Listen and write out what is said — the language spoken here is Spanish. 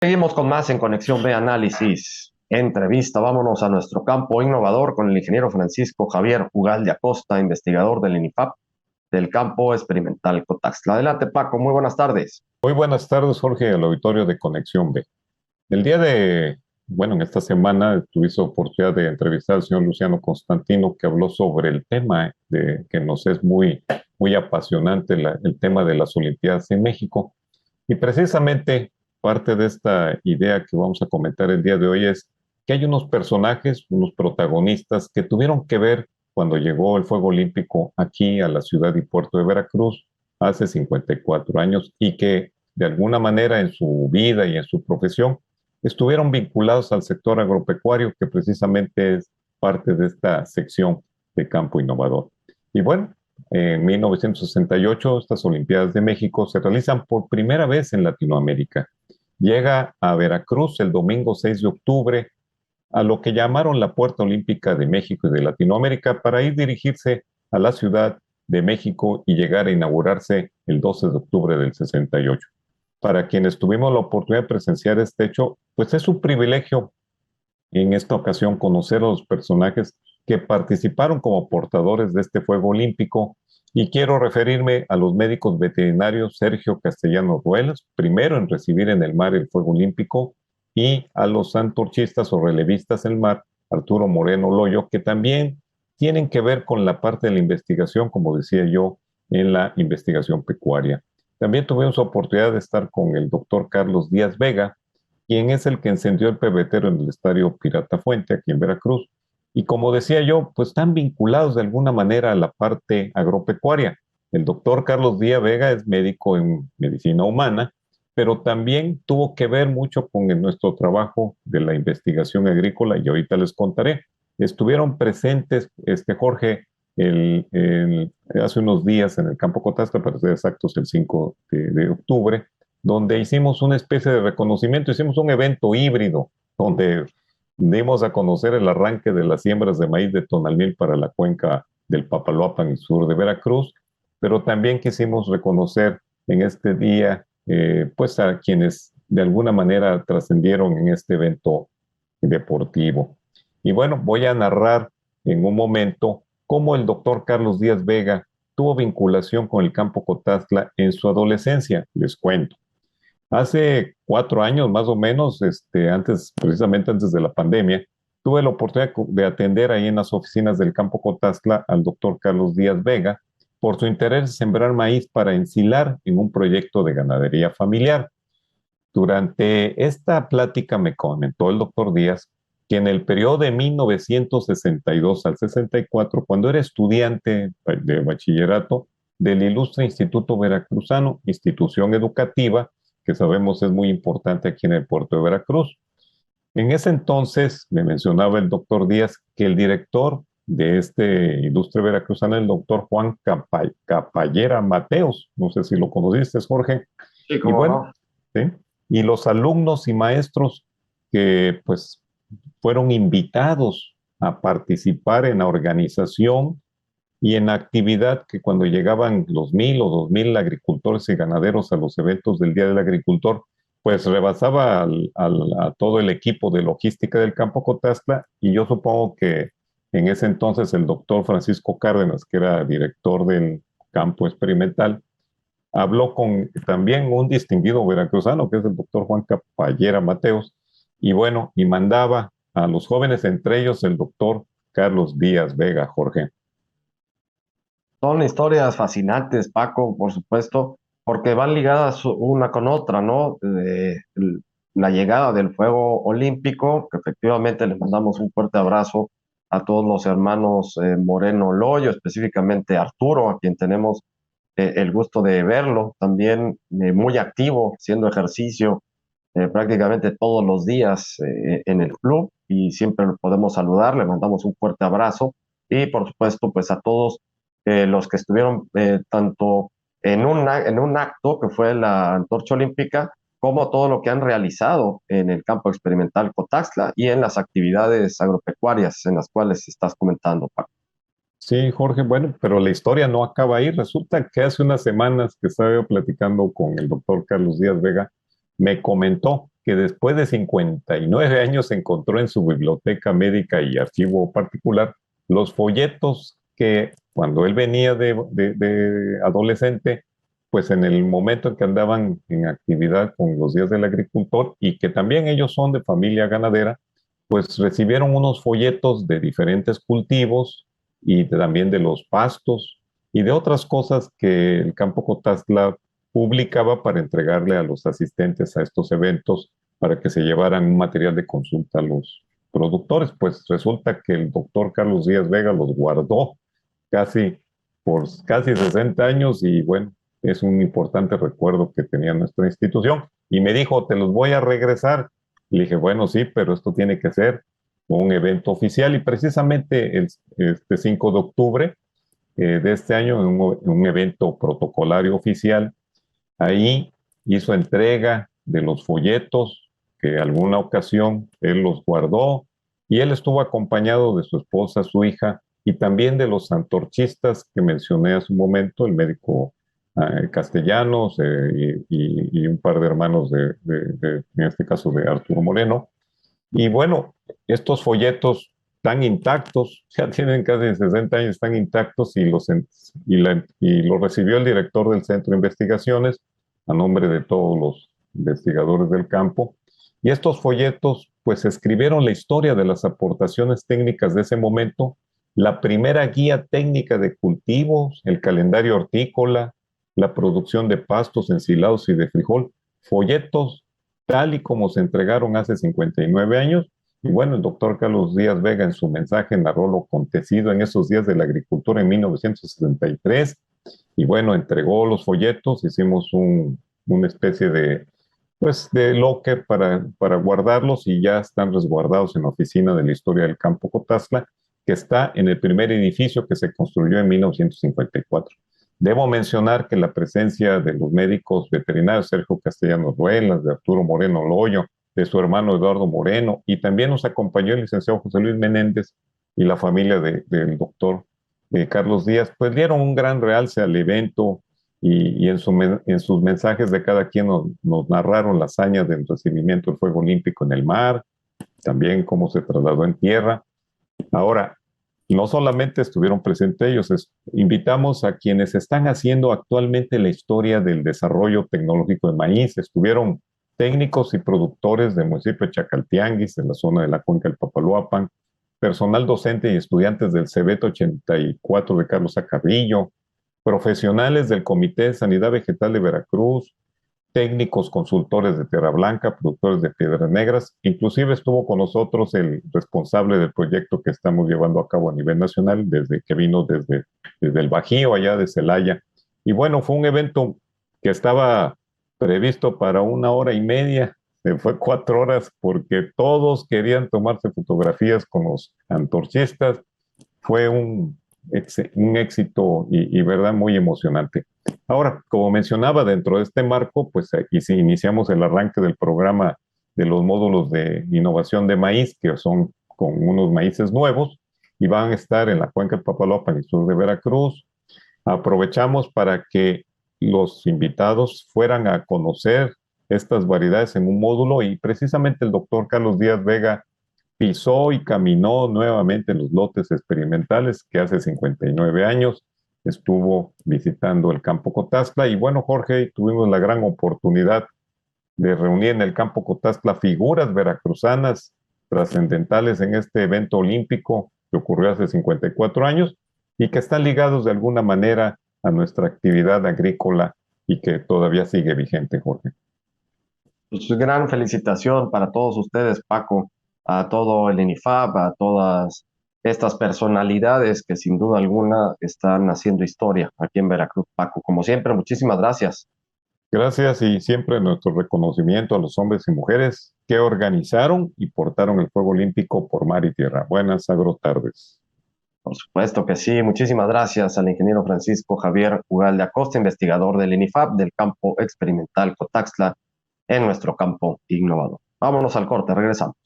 Seguimos con más en Conexión B Análisis. Entrevista, vámonos a nuestro campo innovador con el ingeniero Francisco Javier Ugalde Acosta, investigador del INIFAP del campo experimental Cotaxtla. Adelante, Paco, muy buenas tardes. Muy buenas tardes, Jorge, al auditorio de Conexión B. El día de, bueno, en esta semana tuviste oportunidad de entrevistar al señor Luciano Constantino, que habló sobre el tema que nos es muy apasionante, el tema de las Olimpiadas en México. Y precisamente parte de esta idea que vamos a comentar el día de hoy es que hay unos personajes, unos protagonistas que tuvieron que ver cuando llegó el fuego olímpico aquí a la ciudad y puerto de Veracruz hace 54 años y que de alguna manera en su vida y en su profesión estuvieron vinculados al sector agropecuario, que precisamente es parte de esta sección de Campo Innovador. Y bueno, en 1968, estas Olimpiadas de México se realizan por primera vez en Latinoamérica. Llega a Veracruz el domingo 6 de octubre a lo que llamaron la Puerta Olímpica de México y de Latinoamérica para ir dirigirse a la Ciudad de México y llegar a inaugurarse el 12 de octubre del 68. Para quienes tuvimos la oportunidad de presenciar este hecho, pues es un privilegio en esta ocasión conocer a los personajes que participaron como portadores de este fuego olímpico y quiero referirme a los médicos veterinarios Sergio Castellanos Ruelas, primero en recibir en el mar el fuego olímpico, y a los antorchistas o relevistas en el mar, Arturo Moreno Loyo, que también tienen que ver con la parte de la investigación, como decía yo, en la investigación pecuaria. También tuvimos la oportunidad de estar con el doctor Carlos Díaz Vega, quien es el que encendió el pebetero en el estadio Pirata Fuente, aquí en Veracruz. Y como decía yo, pues están vinculados de alguna manera a la parte agropecuaria. El doctor Carlos Díaz Vega es médico en medicina humana, pero también tuvo que ver mucho con nuestro trabajo de la investigación agrícola y ahorita les contaré. Estuvieron presentes, Jorge, hace unos días en el campo Cotasca, para ser exactos, el 5 de octubre, donde hicimos una especie de reconocimiento, hicimos un evento híbrido, donde dimos a conocer el arranque de las siembras de maíz de Tonalmil para la cuenca del Papaloapan y sur de Veracruz, pero también quisimos reconocer en este día, pues a quienes de alguna manera trascendieron en este evento deportivo. Y bueno, voy a narrar en un momento cómo el doctor Carlos Díaz Vega tuvo vinculación con el campo Cotazla en su adolescencia, les cuento. Hace 4 años más o menos, precisamente antes de la pandemia, tuve la oportunidad de atender ahí en las oficinas del campo Cotazla al doctor Carlos Díaz Vega por su interés en sembrar maíz para ensilar en un proyecto de ganadería familiar. Durante esta plática me comentó el doctor Díaz que en el periodo de 1962 al 64, cuando era estudiante de bachillerato del Ilustre Instituto Veracruzano, institución educativa que sabemos es muy importante aquí en el puerto de Veracruz. En ese entonces me mencionaba el doctor Díaz que el director de este Ilustre Veracruzano, el doctor Juan Capallera Mateos, no sé si lo conociste, Jorge, Sí, y cómo bueno, no. ¿sí? Y los alumnos y maestros que pues fueron invitados a participar en la organización y en la actividad que cuando llegaban los 1,000 o 2,000 agricultores y ganaderos a los eventos del Día del Agricultor, pues rebasaba a todo el equipo de logística del campo Cotazla y yo supongo que en ese entonces el doctor Francisco Cárdenas, que era director del campo experimental, habló con también un distinguido veracruzano, que es el doctor Juan Capallera Mateos, y bueno, y mandaba a los jóvenes, entre ellos el doctor Carlos Díaz Vega, Jorge. Son historias fascinantes, Paco, por supuesto, porque van ligadas una con otra, ¿no? La llegada del fuego olímpico, que efectivamente les mandamos un fuerte abrazo a todos los hermanos Moreno Loyo, específicamente a Arturo, a quien tenemos el gusto de verlo, también muy activo, haciendo ejercicio prácticamente todos los días en el club y siempre lo podemos saludar, le mandamos un fuerte abrazo y por supuesto pues a todos los que estuvieron tanto en un acto que fue la Antorcha Olímpica como todo lo que han realizado en el campo experimental Cotaxla y en las actividades agropecuarias en las cuales estás comentando, Paco. Sí, Jorge, bueno, pero la historia no acaba ahí. Resulta que hace unas semanas que estaba yo platicando con el doctor Carlos Díaz Vega, me comentó que después de 59 años encontró en su biblioteca médica y archivo particular los folletos que cuando él venía de adolescente, pues en el momento en que andaban en actividad con los días del agricultor y que también ellos son de familia ganadera, pues recibieron unos folletos de diferentes cultivos y también de los pastos y de otras cosas que el Campo Cotazla publicaba para entregarle a los asistentes a estos eventos para que se llevaran un material de consulta a los productores. Pues resulta que el doctor Carlos Díaz Vega los guardó casi por casi 60 años y bueno, es un importante recuerdo que tenía nuestra institución. Y me dijo, te los voy a regresar. Le dije, bueno, sí, pero esto tiene que ser un evento oficial y precisamente este 5 de octubre de este año, en un evento protocolario oficial, ahí hizo entrega de los folletos que alguna ocasión él los guardó y él estuvo acompañado de su esposa, su hija y también de los antorchistas que mencioné hace un momento, el médico Castellanos y un par de hermanos en este caso de Arturo Moreno. Y bueno, estos folletos están intactos, ya tienen casi 60 años, están intactos y los recibió el director del Centro de Investigaciones a nombre de todos los investigadores del campo. Y estos folletos, pues, escribieron la historia de las aportaciones técnicas de ese momento, la primera guía técnica de cultivos, el calendario hortícola, la producción de pastos ensilados y de frijol, folletos tal y como se entregaron hace 59 años. Y bueno, el doctor Carlos Díaz Vega en su mensaje narró lo acontecido en esos días de la agricultura en 1963. Y bueno, entregó los folletos, hicimos una especie de locker para guardarlos y ya están resguardados en la oficina de la historia del Campo Cotazla, que está en el primer edificio que se construyó en 1954. Debo mencionar que la presencia de los médicos veterinarios, Sergio Castellanos Ruelas, de Arturo Moreno Loyo, de su hermano Eduardo Moreno, y también nos acompañó el licenciado José Luis Menéndez y la familia del doctor Carlos Díaz, pues dieron un gran realce al evento y en sus mensajes de cada quien nos narraron la hazaña del recibimiento del fuego olímpico en el mar, también cómo se trasladó en tierra. Ahora, no solamente estuvieron presentes ellos, invitamos a quienes están haciendo actualmente la historia del desarrollo tecnológico de maíz. Estuvieron técnicos y productores del municipio de Chacaltianguis, en la zona de la cuenca del Papaloapan, personal docente y estudiantes del CEBET 84 de Carlos Acarrillo, profesionales del Comité de Sanidad Vegetal de Veracruz, técnicos consultores de Tierra Blanca, productores de Piedras Negras. Inclusive estuvo con nosotros el responsable del proyecto que estamos llevando a cabo a nivel nacional, que vino desde el Bajío, allá de Celaya. Y bueno, fue un evento que estaba previsto para 1 hora y media, se fue 4 horas porque todos querían tomarse fotografías con los antorchistas. Fue un éxito y verdad muy emocionante. Ahora, como mencionaba, dentro de este marco, pues aquí sí iniciamos el arranque del programa de los módulos de innovación de maíz, que son con unos maíces nuevos, y van a estar en la cuenca del Papaloapan y sur de Veracruz. Aprovechamos para que los invitados fueran a conocer estas variedades en un módulo y precisamente el doctor Carlos Díaz Vega pisó y caminó nuevamente los lotes experimentales que hace 59 años estuvo visitando el Campo Cotazla. Y bueno, Jorge, tuvimos la gran oportunidad de reunir en el Campo Cotazla figuras veracruzanas trascendentales en este evento olímpico que ocurrió hace 54 años y que están ligados de alguna manera a nuestra actividad agrícola y que todavía sigue vigente, Jorge. Pues gran felicitación para todos ustedes, Paco, a todo el INIFAP, a todas estas personalidades que sin duda alguna están haciendo historia aquí en Veracruz, Paco. Como siempre, muchísimas gracias. Gracias y siempre nuestro reconocimiento a los hombres y mujeres que organizaron y portaron el Fuego Olímpico por mar y tierra. Buenas agrotardes. Por supuesto que sí. Muchísimas gracias al ingeniero Francisco Javier Ugalde Acosta, investigador del INIFAP del campo experimental Cotaxtla en nuestro campo innovador. Vámonos al corte, regresamos.